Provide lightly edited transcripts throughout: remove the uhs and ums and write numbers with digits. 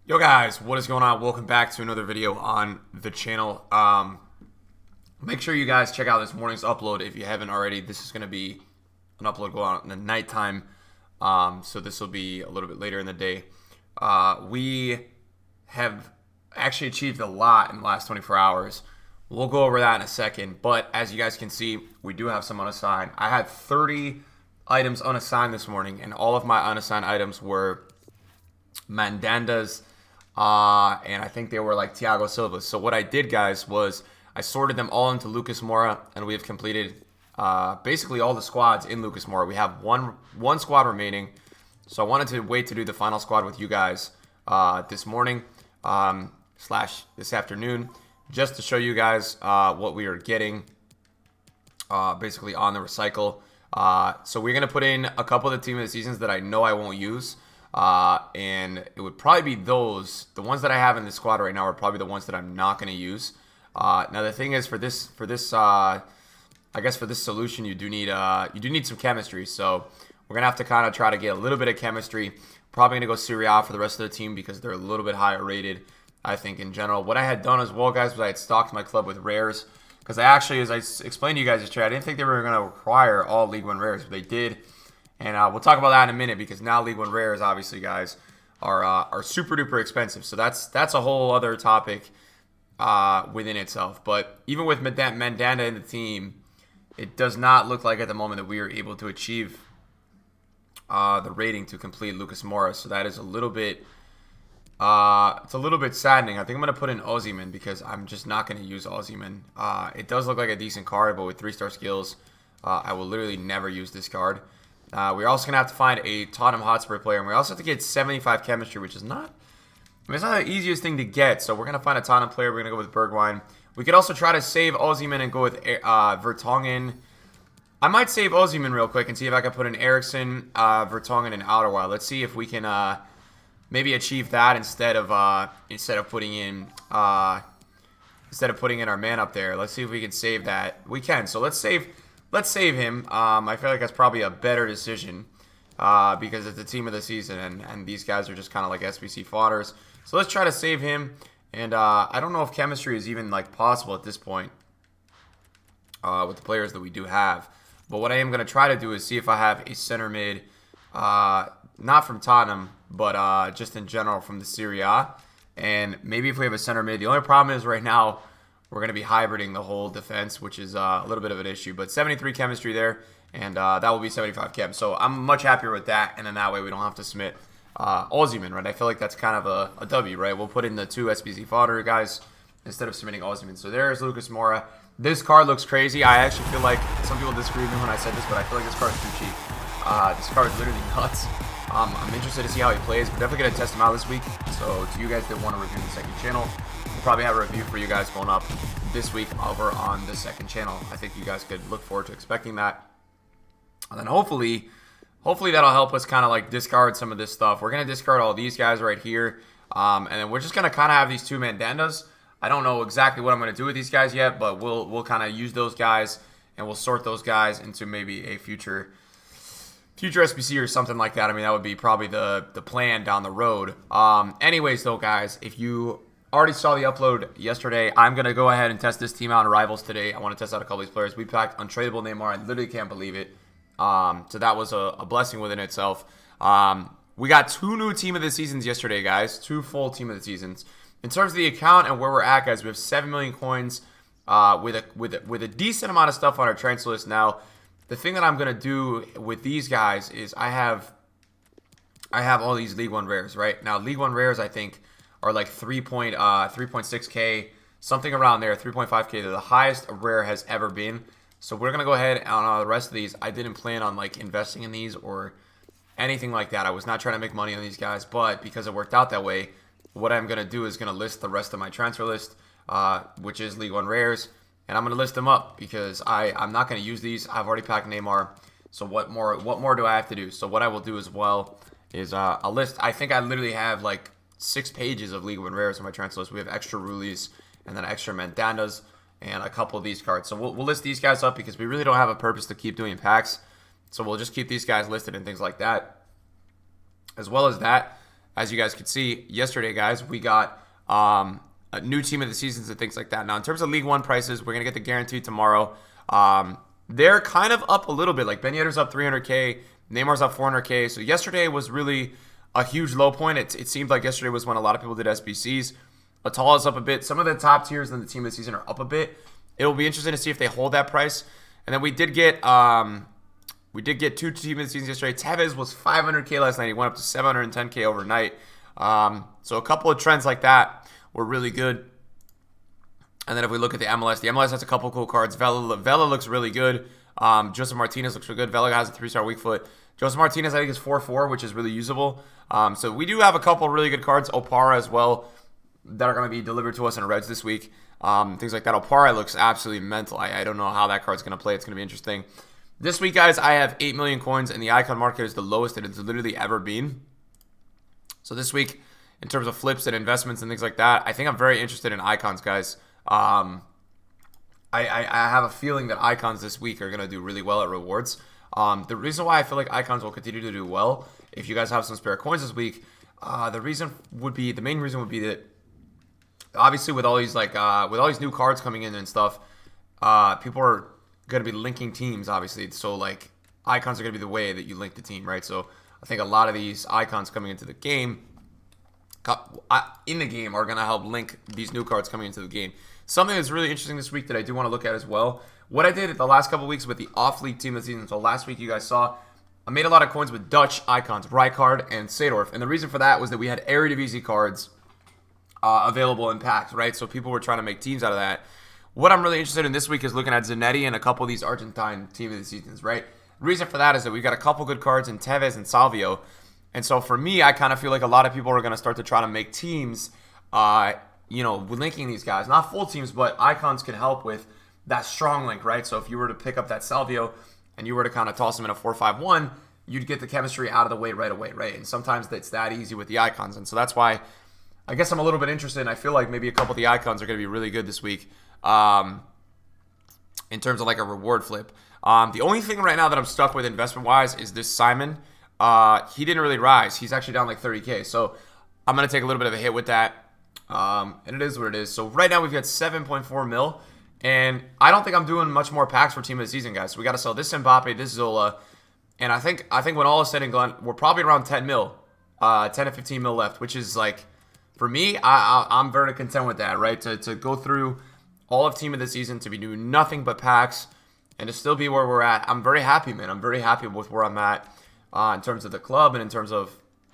Yo guys, what is going on? Welcome back to another video on the channel. Make sure you guys check out this morning's upload if you haven't already. This is going to be an upload going on in the nighttime, so this will be a little bit later in the day. We have actually achieved a lot in the last 24 hours. We'll go over that in a second, but as you guys can see, we do have some unassigned. I had 30 items unassigned this morning, and all of my unassigned items were Mandandas, and I think they were like Thiago Silva. So what I did, guys, was I sorted them all into Lucas Moura, and we have completed basically all the squads in Lucas Moura. We have one squad remaining, so I wanted to wait to do the final squad with you guys this morning slash this afternoon, just to show you guys what we are getting basically on the recycle. So we're gonna put in a couple of the team of the seasons that I know I won't use. And it would probably be the ones that I have in the squad right now are probably the ones that I'm not going to use. Now the thing is, for this, I guess for this solution, you do need some chemistry. So we're gonna have to kind of try to get a little bit of chemistry. Probably gonna go Serie A for the rest of the team because they're a little bit higher rated, I think, in general. What I had done as well, guys, was I had stocked my club with rares because I actually, as I explained to you guys yesterday, I didn't think they were gonna require all League One rares, but they did. And we'll talk about that in a minute because now League One rares, obviously, guys, are super duper expensive. So that's a whole other topic within itself. But even with Mandanda in the team, it does not look like at the moment that we are able to achieve the rating to complete Lucas Moura. So that is a little bit it's a little bit saddening. I think I'm gonna put in Osimhen because I'm just not gonna use Osimhen. It does look like a decent card, but with 3-star skills, I will literally never use this card. We're also going to have to find a Tottenham Hotspur player, and we also have to get 75 chemistry, which is not, it's not the easiest thing to get. So we're going to find a Tottenham player. We're going to go with Bergwijn. We could also try to save Osimhen and go with Vertonghen. I might save Osimhen real quick and see if I can put in Eriksen, Vertonghen, and Outerwild. Let's see if we can maybe achieve that instead of putting in our man up there. Let's see if we can save that. We can. So let's save him. I feel like that's probably a better decision because it's the team of the season, and these guys are just kind of like SBC fodders. So let's try to save him. And I don't know if chemistry is even like possible at this point with the players that we do have. But what I am going to try to do is see if I have a center mid, not from Tottenham, but just in general from the Serie A. And maybe if we have a center mid. The only problem is right now, we're going to be hybriding the whole defense, which is a little bit of an issue. But 73 chemistry there, and that will be 75 chem. So I'm much happier with that, and then that way we don't have to submit Osimhen, right? I feel like that's kind of a W, right? We'll put in the 2 SBC fodder guys instead of submitting Osimhen. So there's Lucas Moura. This card looks crazy. I actually feel like some people disagree with me when I said this, but I feel like this card is too cheap. This card is literally nuts. I'm interested to see how he plays. We're definitely going to test him out this week. So to you guys that want to review the second channel, we'll probably have a review for you guys going up this week over on the second channel. I think you guys could look forward to expecting that. And then hopefully that'll help us kind of like discard some of this stuff. We're going to discard all these guys right here. And then we're just going to kind of have these 2 Mandandas. I don't know exactly what I'm going to do with these guys yet, but we'll kind of use those guys and we'll sort those guys into maybe a future SBC or something like that. I mean, that would be probably the plan down the road. Anyways, though, guys, if you already saw the upload yesterday, I'm going to go ahead and test this team out in Rivals today. I want to test out a couple of these players. We packed untradeable Neymar. I literally can't believe it. So that was a blessing within itself. We got 2 new team of the seasons yesterday, guys. 2 full team of the seasons. In terms of the account and where we're at, guys, we have 7 million coins with a decent amount of stuff on our transfer list now. The thing that I'm going to do with these guys is I have all these League One rares, right? Now, League One rares, I think, are like 3.6K, something around there, 3.5K. They're the highest a rare has ever been. So we're going to go ahead and on the rest of these. I didn't plan on like investing in these or anything like that. I was not trying to make money on these guys, but because it worked out that way, what I'm going to do is going to list the rest of my transfer list, which is League One rares. And I'm going to list them up because I'm not going to use these. I've already packed Neymar. So what more do I have to do? So what I will do as well is a list. I think I literally have like 6 pages of League One rares on my transfer list. We have extra Rulis and then extra Mandandas and a couple of these cards. So we'll list these guys up because we really don't have a purpose to keep doing packs. So we'll just keep these guys listed and things like that. As well as that, as you guys could see yesterday, guys, we got a new team of the seasons and things like that. Now, in terms of League One prices, we're going to get the guaranteed tomorrow. They're kind of up a little bit. Like, Ben Yedder's up 300K. Neymar's up 400K. So yesterday was really a huge low point. It seemed like yesterday was when a lot of people did SBCs. Atal is up a bit. Some of the top tiers in the team of the season are up a bit. It will be interesting to see if they hold that price. And then we did get two team of the seasons yesterday. Tevez was 500K last night. He went up to 710K overnight. So a couple of trends like that were really good. And then if we look at the MLS has a couple cool cards. Vela looks really good. Joseph Martinez looks really good. Vela has a 3-star weak foot. Joseph Martinez, I think, is 4-4, which is really usable. So we do have a couple really good cards. Opara as well, that are going to be delivered to us in Reds this week. Things like that. Opara looks absolutely mental. I don't know how that card's going to play. It's going to be interesting. This week, guys, I have 8 million coins, and the icon market is the lowest that it's literally ever been. So this week, in terms of flips and investments and things like that, I think I'm very interested in icons, guys. I have a feeling that icons this week are going to do really well at rewards. The reason why I feel like icons will continue to do well, if you guys have some spare coins this week, the main reason would be that obviously with all these new cards coming in and stuff, people are going to be linking teams, obviously. So like icons are going to be the way that you link the team, right? So I think a lot of these icons coming into the game are going to help link these new cards coming into the game. Something that's really interesting this week that I do want to look at as well. What I did at the last couple weeks with the off-league team of the season. So last week you guys saw I made a lot of coins with Dutch icons, Rijkaard and Seedorf. And the reason for that was that we had Eredivisie cards available in packs, right? So people were trying to make teams out of that. What I'm really interested in this week is looking at Zanetti and a couple of these Argentine team of the seasons, right? The reason for that is that we've got a couple good cards in Tevez and Salvio. And so for me, I kind of feel like a lot of people are going to start to try to make teams, with linking these guys. Not full teams, but icons can help with that strong link, right? So if you were to pick up that Salvio and you were to kind of toss him in a 4-5-1, you'd get the chemistry out of the way right away, right? And sometimes it's that easy with the icons. And so that's why I guess I'm a little bit interested, and I feel like maybe a couple of the icons are going to be really good this week in terms of like a reward flip. The only thing right now that I'm stuck with investment-wise is this Simon. He didn't really rise. He's actually down like 30K. So I'm going to take a little bit of a hit with that. And it is what it is. So right now we've got 7.4 mil. And I don't think I'm doing much more packs for team of the season, guys. So we got to sell this Mbappe, this Zola. And I think when all is said and done, we're probably around 10 mil. 10 to 15 mil left, which is like, for me, I'm very content with that, right? To go through all of team of the season, to be doing nothing but packs, and to still be where we're at. I'm very happy, man. I'm very happy with where I'm at in terms of the club and in terms of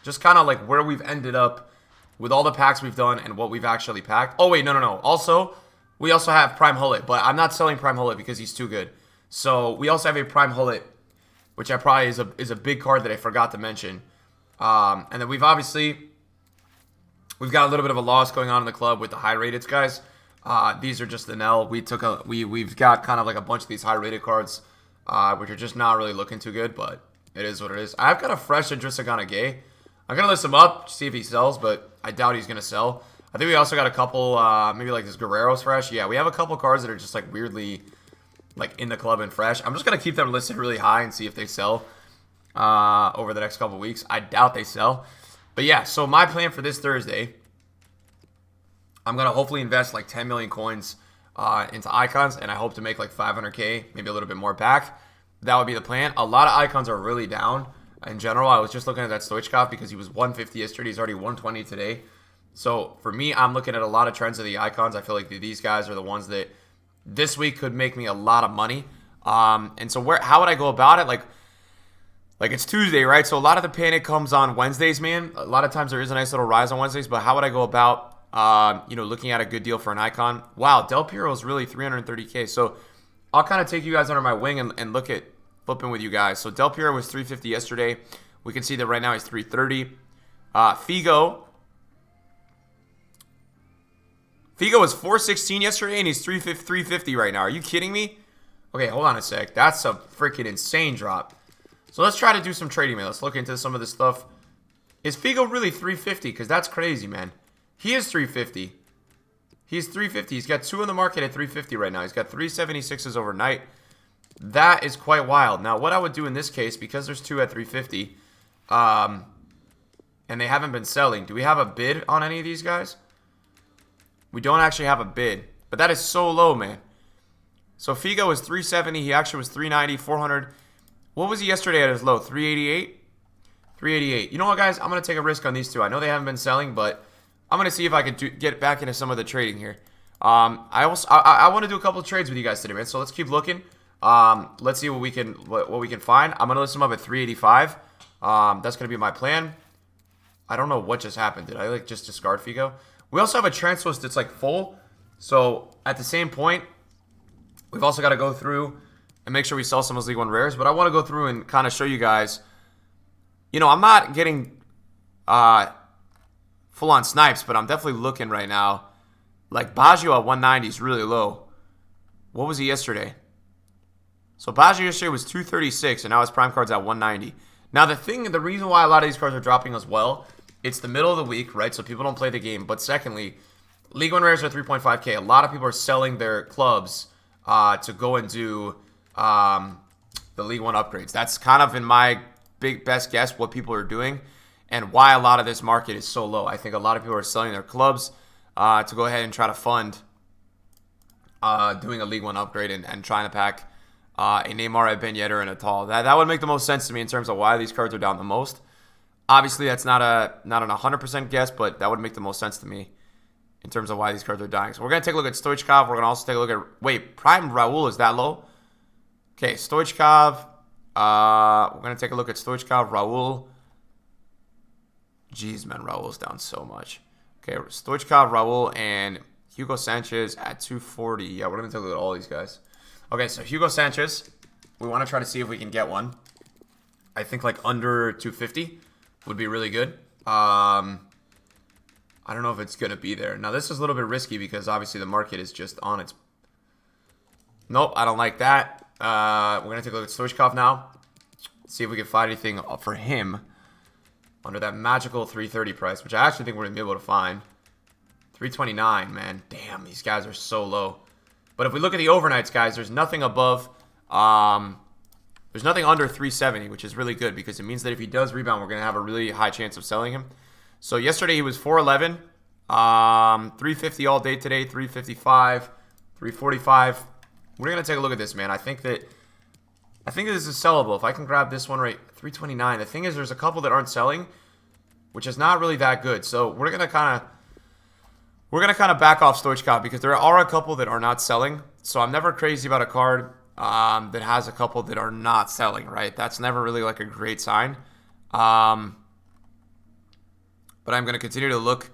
just kind of like where we've ended up with all the packs we've done and what we've actually packed. Oh, wait, no. Also, we also have Prime Hullet, but I'm not selling Prime Hullet because he's too good. So we also have a Prime Hullet, which I probably is a big card that I forgot to mention. And then we've got a little bit of a loss going on in the club with the high rated guys. These are just the Nell. We've got kind of like a bunch of these high rated cards, which are just not really looking too good, but it is what it is. I've got a fresh Idrissa Gana Gueye. I'm gonna list him up, see if he sells, but I doubt he's gonna sell. I think we also got a couple, maybe like this Guerrero's fresh. Yeah, we have a couple cards that are just like weirdly like in the club and fresh. I'm just gonna keep them listed really high and see if they sell over the next couple weeks. I doubt they sell. But yeah, so my plan for this Thursday, I'm going to hopefully invest like 10 million coins into icons, and I hope to make like 500K, maybe a little bit more back. That would be the plan. A lot of icons are really down in general. I was just looking at that Stoichkov because he was 150 yesterday. He's already 120 today. So for me, I'm looking at a lot of trends of the icons. I feel like these guys are the ones that this week could make me a lot of money. And so how would I go about it? Like it's Tuesday, right? So a lot of the panic comes on Wednesdays, man. A lot of times there is a nice little rise on Wednesdays, but how would I go about, looking at a good deal for an icon? Wow, Del Piero is really 330K. So I'll kind of take you guys under my wing and look at flipping with you guys. So Del Piero was 350 yesterday. We can see that right now he's 330. Figo was 416 yesterday, and he's 350 right now. Are you kidding me? Okay, hold on a sec. That's a freaking insane drop. So let's try to do some trading, man. Let's look into some of this stuff. Is Figo really 350? Because that's crazy, man. He is 350. He's 350. He's got two in the market at 350 right now. He's got 376s overnight. That is quite wild. Now, what I would do in this case, because there's two at 350, and they haven't been selling. Do we have a bid on any of these guys? We don't actually have a bid, but that is so low, man. So Figo was 370. He actually was 390, 400. What was he yesterday at his low? 388? 388. You know what, guys? I'm going to take a risk on these two. I know they haven't been selling, but I'm going to see if I can get back into some of the trading here. I want to do a couple of trades with you guys today, man. So let's keep looking. Let's see what we can find. I'm going to list them up at 385. That's going to be my plan. I don't know what just happened. Did I like just discard Figo? We also have a transfer list that's like full. So at the same point, we've also got to go through and make sure we sell some of those League One rares. But I want to go through and kind of show you guys. You know, I'm not getting full-on snipes, but I'm definitely looking right now. Like Baggio at 190 is really low. What was he yesterday? So Baggio yesterday was 236, and now his prime card's at 190. Now the reason why a lot of these cards are dropping as well, it's the middle of the week, right? So people don't play the game. But secondly, League One rares are 3.5K. A lot of people are selling their clubs to go and do the League One upgrades. That's kind of, in my best guess, what people are doing and why a lot of this market is so low. I think a lot of people are selling their clubs to go ahead and try to fund doing a League One upgrade and trying to pack a Neymar, a Ben Yedder, and a Tall. That would make the most sense to me in terms of why these cards are down the most. Obviously, that's not an 100% guess, but that would make the most sense to me in terms of why these cards are dying. So we're going to take a look at Stoichkov. We're going to also take a look at... Wait, Prime Raul is that low? Okay, Stoichkov. We're going to take a look at Stoichkov, Raul. Jeez, man, Raul's down so much. Okay, Stoichkov, Raul, and Hugo Sanchez at 240. Yeah, we're going to take a look at all these guys. Okay, so Hugo Sanchez. We want to try to see if we can get one. I think like under 250 would be really good. I don't know if it's going to be there. Now, this is a little bit risky because obviously the market is just on its... Nope, I don't like that. We're going to take a look at Stoichkov now. See if we can find anything for him under that magical 330 price, which I actually think we're going to be able to find. 329, man. Damn, these guys are so low. But if we look at the overnights, guys, there's nothing above... there's nothing under 370, which is really good because it means that if he does rebound, we're going to have a really high chance of selling him. So yesterday he was 411, 350 all day today, 355, 345. We're going to take a look at this, man. I think this is sellable. If I can grab this one right, 329. The thing is, there's a couple that aren't selling, which is not really that good. So we're going to kind of back off Stoichkov because there are a couple that are not selling. So I'm never crazy about a card that has a couple that are not selling, right? That's never really like a great sign. But I'm going to continue to look.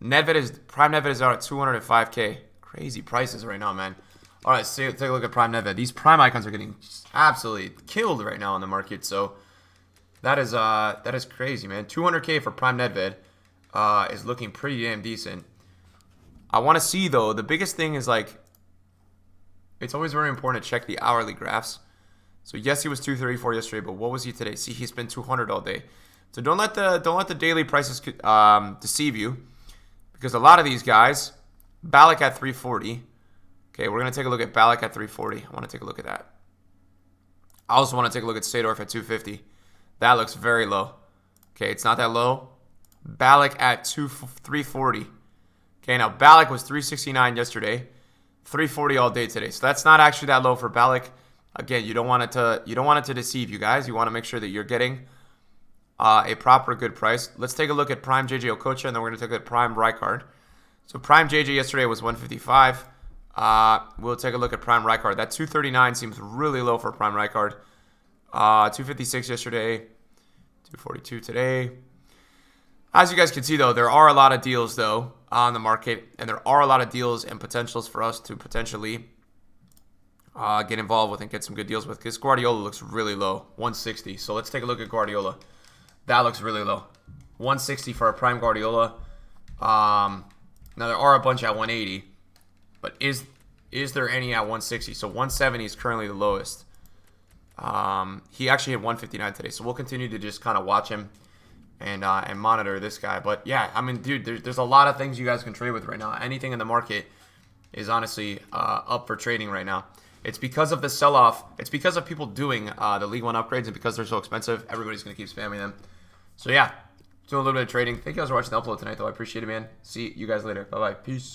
Prime Nedved is out at 205K. Crazy prices right now, man. All right, so take a look at Prime Nedved. These Prime icons are getting absolutely killed right now in the market. So that is crazy, man. 200K for Prime Nedved is looking pretty damn decent. I want to see, though, the biggest thing is like, it's always very important to check the hourly graphs. So yes, he was 234 yesterday, but what was he today? See, he's been 200 all day. So don't let the daily prices deceive you, because a lot of these guys, Ballack at 340. Okay, we're gonna take a look at Ballack at 340. I want to take a look at that. I also want to take a look at Seedorf at 250. That looks very low. Okay, it's not that low. Ballack at 340. Okay, now Ballack was 369 yesterday, 340 all day today. So that's not actually that low for Ballack. Again, you don't want it to deceive you guys. You want to make sure that you're getting a proper good price. Let's take a look at Prime JJ Okocha, and then we're going to take a look at Prime Rijkaard. So Prime JJ yesterday was 155. We'll take a look at Prime Rijkaard. That 239 seems really low for Prime Rijkaard. 256 yesterday, 242 today. As you guys can see, though, there are a lot of deals, though, on the market, and there are a lot of deals and potentials for us to potentially get involved with and get some good deals with. This Guardiola looks really low, 160. So let's take a look at Guardiola. That looks really low, 160 for a Prime Guardiola. Now there are a bunch at 180, but is there any at 160? So 170 is currently the lowest. He actually hit 159 today, so we'll continue to just kind of watch him and monitor this guy. But yeah, I mean, dude, there's a lot of things you guys can trade with right now. Anything in the market is honestly up for trading right now. It's because of the sell-off. It's because of people doing the League One upgrades, and because they're so expensive, everybody's going to keep spamming them. So yeah, doing a little bit of trading. Thank you guys for watching the upload tonight, though. I appreciate it, man. See you guys later. Bye-bye. Peace.